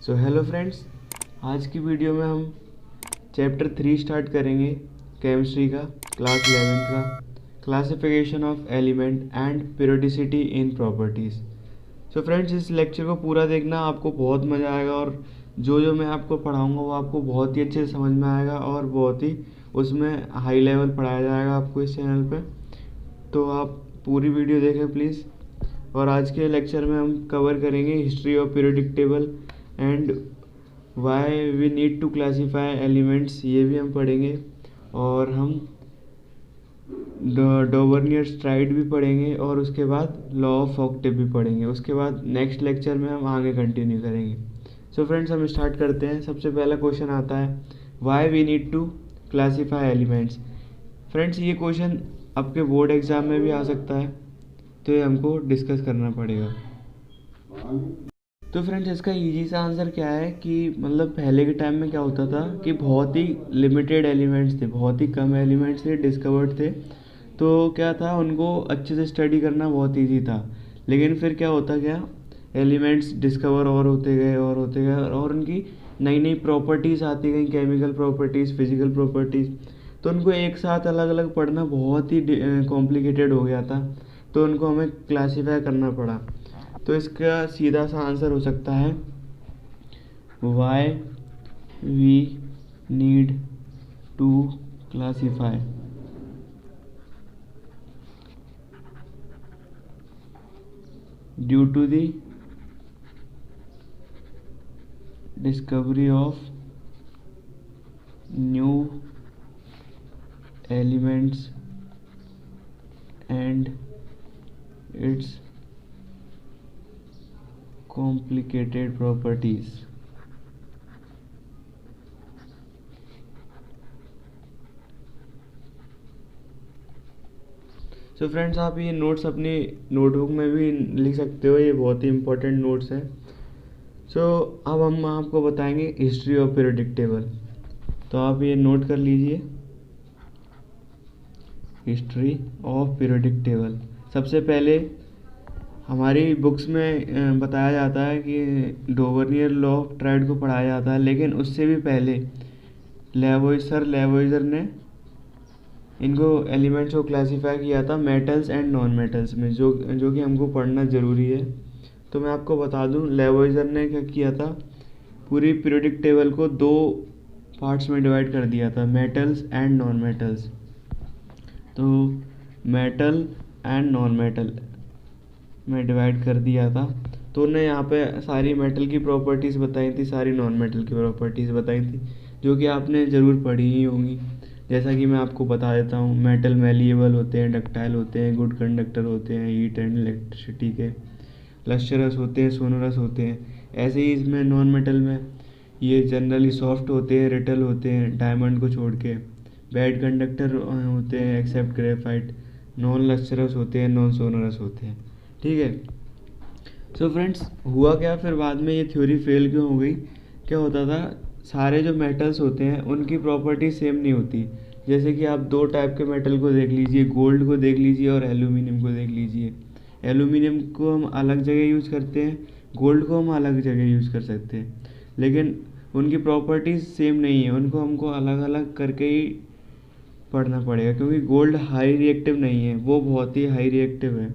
So hello friends, आज की video में हम चैप्टर 3 स्टार्ट करेंगे केमिस्ट्री का, क्लास 11th का, classification of element and periodicity in properties. So friends, इस लेक्चर को पूरा देखना, आपको बहुत मज़ा आएगा और जो मैं आपको पढ़ाऊँगा वो आपको बहुत ही अच्छे से समझ में आएगा और बहुत ही उसमें हाई लेवल पढ़ाया जाएगा आपको इस चैनल पे। तो आप पूरी वीडियो देखें प्लीज़। और आज के लेक्चर में हम कवर करेंगे history of periodic table and why we need to classify elements, ये भी हम पढ़ेंगे। और हम डोवर्नियर्स ट्राइड भी पढ़ेंगे और उसके बाद लॉ ऑफ ऑक्टेव भी पढ़ेंगे। उसके बाद नेक्स्ट लेक्चर में हम आगे कंटिन्यू करेंगे। सो फ्रेंड्स, हम स्टार्ट करते हैं। सबसे पहला क्वेश्चन आता है, why we need to classify elements. Friends, ये क्वेश्चन आपके बोर्ड एग्ज़ाम में भी आ सकता है, तो ये हमको डिस्कस करना पड़ेगा। तो फ्रेंड्स, इसका इजी सा आंसर क्या है कि मतलब पहले के टाइम में क्या होता था कि बहुत ही लिमिटेड एलिमेंट्स थे, बहुत ही कम एलिमेंट्स थे डिस्कवर्ड थे। तो क्या था, उनको अच्छे से स्टडी करना बहुत इजी था। लेकिन फिर क्या होता गया, एलिमेंट्स डिस्कवर और होते गए और होते गए और उनकी नई नई प्रॉपर्टीज़ आती गई, केमिकल प्रॉपर्टीज़, फिजिकल प्रॉपर्टीज़। तो उनको एक साथ अलग अलग पढ़ना बहुत ही कॉम्प्लिकेटेड हो गया था, तो उनको हमें क्लासीफाई करना पड़ा। तो इसका सीधा सा आंसर हो सकता है, why we need to classify. Due to the discovery of new elements and its complicated properties। So friends, आप ये नोट्स अपनी नोटबुक में भी लिख सकते हो, ये बहुत ही इम्पोर्टेंट नोट्स हैं। सो अब हम आपको बताएंगे हिस्ट्री ऑफ पीरियोडिक टेबल। तो आप ये नोट कर लीजिए, हिस्ट्री ऑफ पीरियोडिक टेबल। सबसे पहले हमारी बुक्स में बताया जाता है कि डोवर्नियर लॉ ऑफ ट्राइड को पढ़ाया जाता है, लेकिन उससे भी पहले सर लेवोइजर ने इनको एलिमेंट्स को क्लासीफाई किया था मेटल्स एंड नॉन मेटल्स में, जो कि हमको पढ़ना ज़रूरी है। तो मैं आपको बता दूं, लेवोइजर ने क्या किया था, पूरी पीरियोडिक टेबल को दो पार्ट्स में डिवाइड कर दिया था, मेटल्स एंड नॉन मेटल्स। तो मेटल एंड नॉन मेटल में डिवाइड कर दिया था। तो उन्होंने यहाँ पे सारी मेटल की प्रॉपर्टीज़ बताई थी, सारी नॉन मेटल की प्रॉपर्टीज़ बताई थी, जो कि आपने ज़रूर पढ़ी ही होंगी। जैसा कि मैं आपको बता देता हूँ, मेटल मैलिएबल होते हैं, डक्टाइल होते हैं, गुड कंडक्टर होते हैं हीट एंड इलेक्ट्रिसिटी के, लस्टरस होते हैं, सोनरस होते हैं। ऐसे ही इसमें नॉन मेटल में ये जनरली सॉफ्ट होते हैं, रिटल होते हैं डायमंड को छोड़ के, बैड कंडक्टर होते हैं एक्सेप्ट ग्रेफाइट, नॉन लस्टरस होते हैं, नॉन सोनरस होते हैं। ठीक है। सो फ्रेंड्स, हुआ क्या फिर बाद में, ये थ्योरी फेल क्यों हो गई? क्या होता था, सारे जो मेटल्स होते हैं उनकी प्रॉपर्टी सेम नहीं होती। जैसे कि आप दो टाइप के मेटल को देख लीजिए, गोल्ड को देख लीजिए और एल्यूमिनियम को देख लीजिए। एल्यूमिनियम को हम अलग जगह यूज़ करते हैं, गोल्ड को हम अलग जगह यूज़ कर सकते हैं, लेकिन उनकी प्रॉपर्टीज़ सेम नहीं है। उनको हमको अलग अलग करके ही पढ़ना पड़ेगा, क्योंकि गोल्ड हाई रिएक्टिव नहीं है, वो बहुत ही हाई रिएक्टिव है।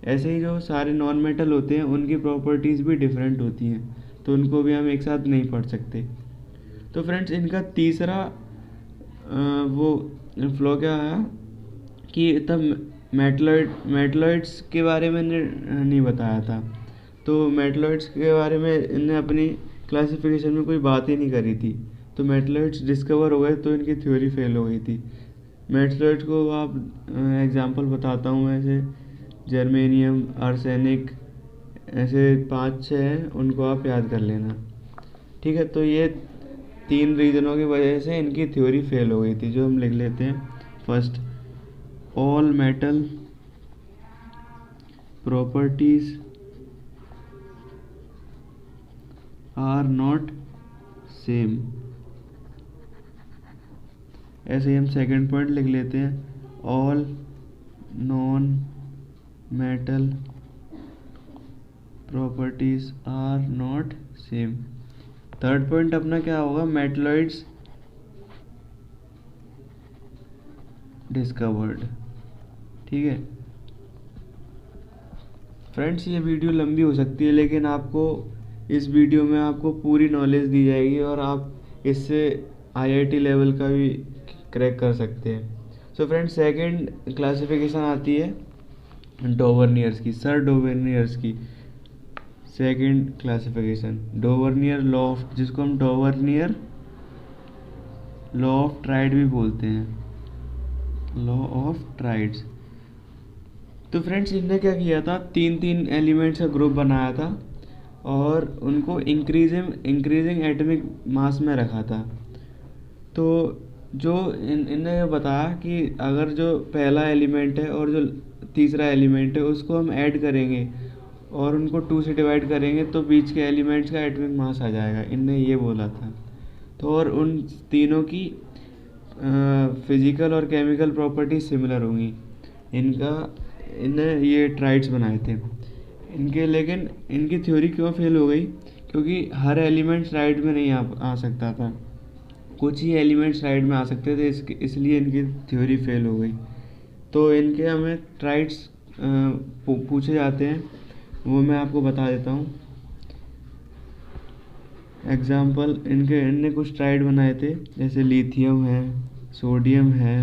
ऐसे ही जो सारे नॉन मेटल होते हैं उनकी प्रॉपर्टीज़ भी डिफरेंट होती हैं, तो उनको भी हम एक साथ नहीं पढ़ सकते। तो फ्रेंड्स, इनका तीसरा वो फ्लॉ क्या आया कि तब मेटलॉइड्स के बारे में नहीं बताया था। तो मेटलॉइड्स के बारे में इनने अपनी क्लासिफिकेशन में कोई बात ही नहीं करी थी। तो मेटलॉइड्स डिस्कवर हो गए तो इनकी थ्योरी फेल हो गई थी। मेटलॉइड्स को आप एग्जांपल बताता हूँ, ऐसे जर्मेनियम, आर्सेनिक, ऐसे 5-6 हैं, उनको आप याद कर लेना। ठीक है। तो ये 3 रीज़नों की वजह से इनकी थ्योरी फेल हो गई थी, जो हम लिख लेते हैं। First, all metal properties are not same. ऐसे ही हम सेकंड पॉइंट लिख लेते हैं, all non metal properties are not same. Third point अपना क्या होगा, मेटलॉइड्स डिस्कवर्ड। ठीक है फ्रेंड्स, ये वीडियो लंबी हो सकती है, लेकिन आपको इस वीडियो में आपको पूरी नॉलेज दी जाएगी और आप इससे आईआईटी लेवल का भी क्रैक कर सकते हैं। सो फ्रेंड्स, सेकंड क्लासिफिकेशन आती है डोवर्नियर्स की, सर डोवर्नियर्स की सेकंड क्लासिफिकेशन, डोवर्नियर लॉ ऑफ, जिसको हम डोवर्नियर लॉ ऑफ ट्राइड भी बोलते हैं, लॉ ऑफ ट्राइड्स। तो फ्रेंड्स, इनने क्या किया था, तीन तीन एलिमेंट्स का ग्रुप बनाया था और उनको इंक्रीजिंग एटॉमिक मास में रखा था। तो जो इनने ये बताया कि अगर जो पहला एलिमेंट है और जो तीसरा एलिमेंट है उसको हम ऐड करेंगे और उनको 2 से डिवाइड करेंगे तो बीच के एलिमेंट्स का एटॉमिक मास आ जाएगा, इनने ये बोला था। तो और उन तीनों की फिजिकल और केमिकल प्रॉपर्टीज सिमिलर होंगी। इनने ये ट्राइड्स बनाए थे इनके, लेकिन इनकी थ्योरी क्यों फेल हो गई, क्योंकि हर एलिमेंट ट्राइड में नहीं आ सकता था, कुछ ही एलिमेंट्स राइड में आ सकते थे, इसलिए इनकी थ्योरी फेल हो गई। तो इनके हमें ट्राइड्स पूछे जाते हैं, वो मैं आपको बता देता हूँ। एग्जाम्पल, इनने कुछ ट्राइड बनाए थे, जैसे लिथियम है, सोडियम है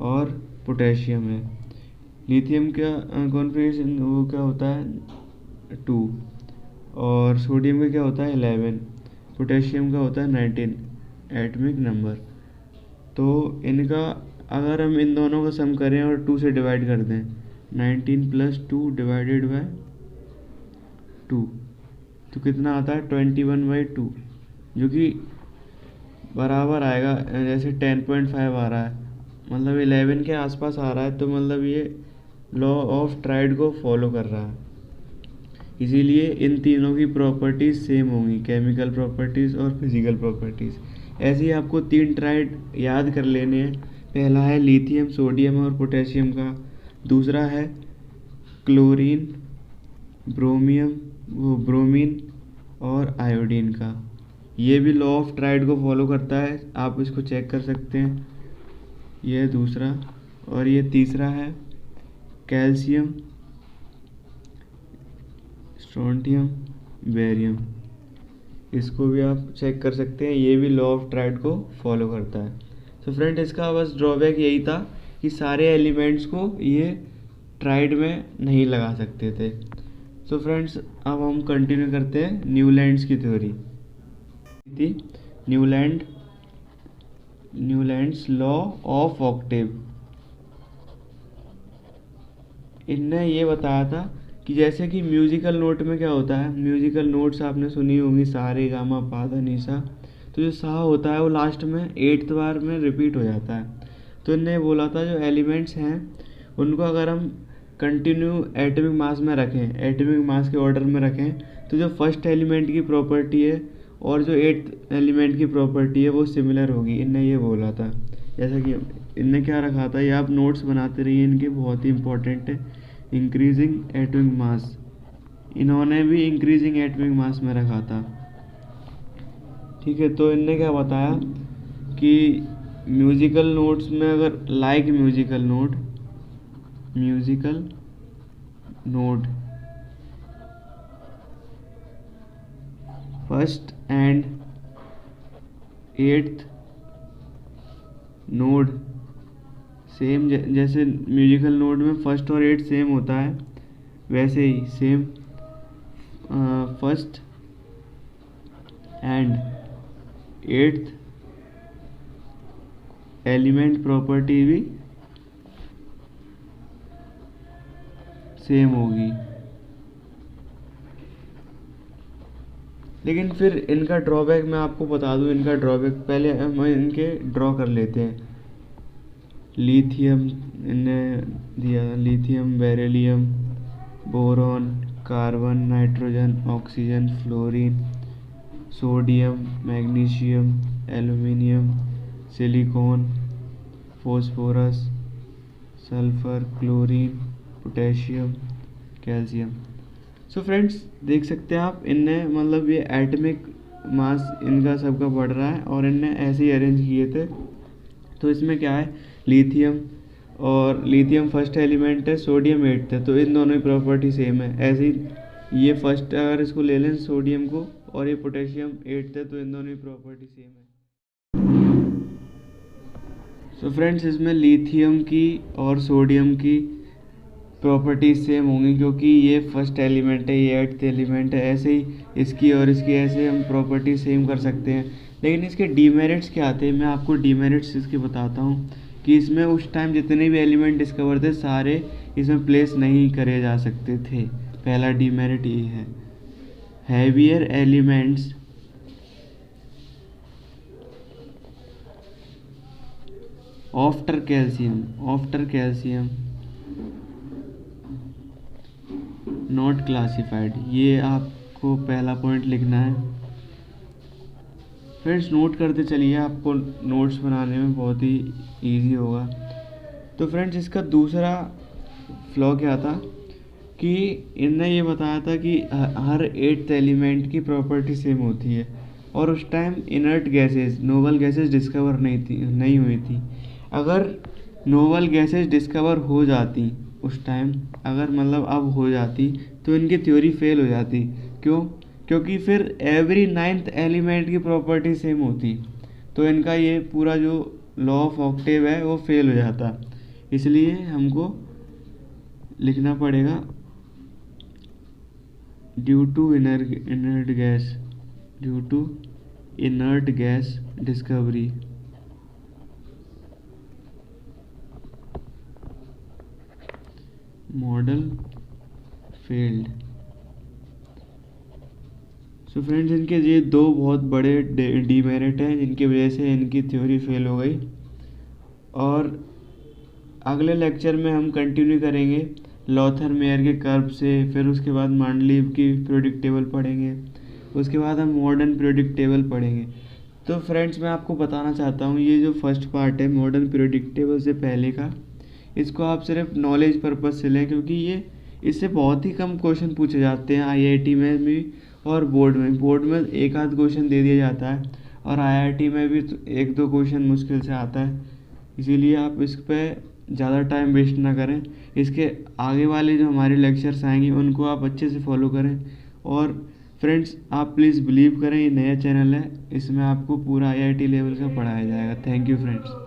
और पोटेशियम है। लिथियम का कॉन्फ़िगरेशन वो क्या होता है 2, और सोडियम का क्या होता है 11, पोटेशियम का होता है 19 एटॉमिक नंबर। तो इनका अगर हम इन दोनों का सम करें और 2 से डिवाइड कर दें, 19 + 2 डिवाइडेड बाय 2, तो कितना आता है 21/2, जो कि बराबर आएगा, जैसे 10.5 आ रहा है, मतलब 11 के आसपास आ रहा है, तो मतलब ये लॉ ऑफ ट्राइड को फॉलो कर रहा है। इसीलिए इन तीनों की प्रॉपर्टीज़ सेम होंगी, केमिकल प्रॉपर्टीज़ और फिजिकल प्रॉपर्टीज़। ऐसे ही आपको 3 ट्राइड याद कर लेने हैं। पहला है लिथियम, सोडियम और पोटेशियम का, दूसरा है क्लोरीन, ब्रोमीन और आयोडीन का। ये भी लॉ ऑफ ट्राइड को फॉलो करता है, आप इसको चेक कर सकते हैं। ये दूसरा, और ये तीसरा है कैल्शियम, स्ट्रोंटियम, बेरियम, इसको भी आप चेक कर सकते हैं, ये भी लॉ ऑफ ट्राइड को फॉलो करता है। तो फ्रेंड, इसका बस ड्रॉबैक यही था कि सारे एलिमेंट्स को ये ट्राइड में नहीं लगा सकते थे। तो फ्रेंड्स, अब हम कंटिन्यू करते हैं न्यूलैंड्स की थ्योरी थी, न्यूलैंड्स लॉ ऑफ ऑक्टेव। इनने ये बताया था कि जैसे कि म्यूजिकल नोट में क्या होता है, म्यूजिकल नोट्स आपने सुनी होंगी, सा रे गा मा पा धा नी सा, तो जो सा होता है वो लास्ट में 8th बार में रिपीट हो जाता है। तो इनने बोला था जो एलिमेंट्स हैं उनको अगर हम कंटिन्यू एटॉमिक मास में रखें, एटॉमिक मास के ऑर्डर में रखें, तो जो फर्स्ट एलिमेंट की प्रॉपर्टी है और जो 8th एलिमेंट की प्रॉपर्टी है वो सिमिलर होगी, इनने ये बोला था। जैसा कि इनने क्या रखा था, ये आप नोट्स बनाते रहिए, इनके बहुत ही इंपॉर्टेंट है। इंक्रीजिंग एटॉमिक मास, इन्होंने भी इंक्रीजिंग एटॉमिक मास में रखा था। ठीक है, तो इनने क्या बताया कि म्यूजिकल नोट्स में अगर like musical note first and 8th node same, जैसे म्यूजिकल नोट में फर्स्ट और 8 सेम होता है, वैसे ही same first and 8th element property भी सेम होगी। लेकिन फिर इनका ड्रॉबैक मैं आपको बता दूं, इनका ड्रॉबैक पहले हम इनके ड्रॉ कर लेते हैं। लिथियम इनने दिया, lithium, beryllium, boron, carbon, nitrogen, oxygen, fluorine, sodium, magnesium, aluminium, silicon, phosphorus, sulphur, chlorine, potassium, calcium. So friends, देख सकते हैं आप, इनने मतलब ये एटॉमिक मास इनका सबका बढ़ रहा है और इनने ऐसे ही अरेंज किए थे। तो इसमें क्या है, लिथियम, और लिथियम फर्स्ट एलिमेंट है, सोडियम 8th है, तो इन दोनों की प्रॉपर्टी सेम है। ऐसे ही ये फर्स्ट अगर इसको ले लें सोडियम को, और ये पोटेशियम 8th है, तो इन दोनों की प्रॉपर्टी सेम है। सो फ्रेंड्स, इसमें लिथियम की और सोडियम की प्रॉपर्टीज सेम होंगी क्योंकि ये फर्स्ट एलिमेंट है, ये 8th एलिमेंट है। ऐसे ही इसकी और इसकी ऐसे हम प्रॉपर्टी सेम कर सकते हैं। लेकिन इसके डीमेरिट्स क्या आते हैं, मैं आपको डीमेरिट्स इसके बताता हूँ कि इसमें उस टाइम जितने भी एलिमेंट डिस्कवर थे सारे इसमें प्लेस नहीं करे जा सकते थे। पहला डीमेरिट ये है। Heavier elements after calcium not classified, ये आपको पहला पॉइंट लिखना है। फ्रेंड्स नोट करते चलिए, आपको नोट्स बनाने में बहुत ही इजी होगा। तो फ्रेंड्स इसका दूसरा फ्लॉ क्या था कि इनने ये बताया था कि हर 8th एलिमेंट की प्रॉपर्टी सेम होती है, और उस time inert gases, noble gases discover नहीं हुई थी। अगर नोबल गैसेस डिस्कवर हो जाती उस टाइम, अगर मतलब अब हो जाती, तो इनकी थ्योरी फेल हो जाती। क्यों? क्योंकि फिर एवरी 9th एलिमेंट की प्रॉपर्टी सेम होती, तो इनका ये पूरा जो लॉ ऑफ ऑक्टेव है वो फेल हो जाता। इसलिए हमको लिखना पड़ेगा due to inert gas discovery model failed. So friends इनके ये दो बहुत बड़े डीमेरिट हैं जिनकी वजह से इनकी थ्योरी फेल हो गई। और अगले लेक्चर में हम कंटिन्यू करेंगे लॉथर मेयर के कर्व से, फिर उसके बाद मांडलीव की पीरियोडिक टेबल पढ़ेंगे, उसके बाद हम मॉडर्न पीरियोडिक टेबल पढ़ेंगे। तो फ्रेंड्स मैं आपको बताना चाहता हूँ, ये जो फर्स्ट पार्ट है मॉडर्न पीरियोडिक टेबल से पहले का, इसको आप सिर्फ नॉलेज पर्पज़ से लें, क्योंकि ये इससे बहुत ही कम क्वेश्चन पूछे जाते हैं आईआईटी में भी और बोर्ड में एक आध क्वेश्चन दे दिया जाता है, और आईआईटी में भी एक दो क्वेश्चन मुश्किल से आता है। इसीलिए आप इस पर ज़्यादा टाइम वेस्ट ना करें। इसके आगे वाले जो हमारे लेक्चर्स आएंगे उनको आप अच्छे से फॉलो करें। और फ्रेंड्स आप प्लीज़ बिलीव करें, ये नया चैनल है, इसमें आपको पूरा आईआईटी लेवल का पढ़ाया जाएगा। Thank you friends.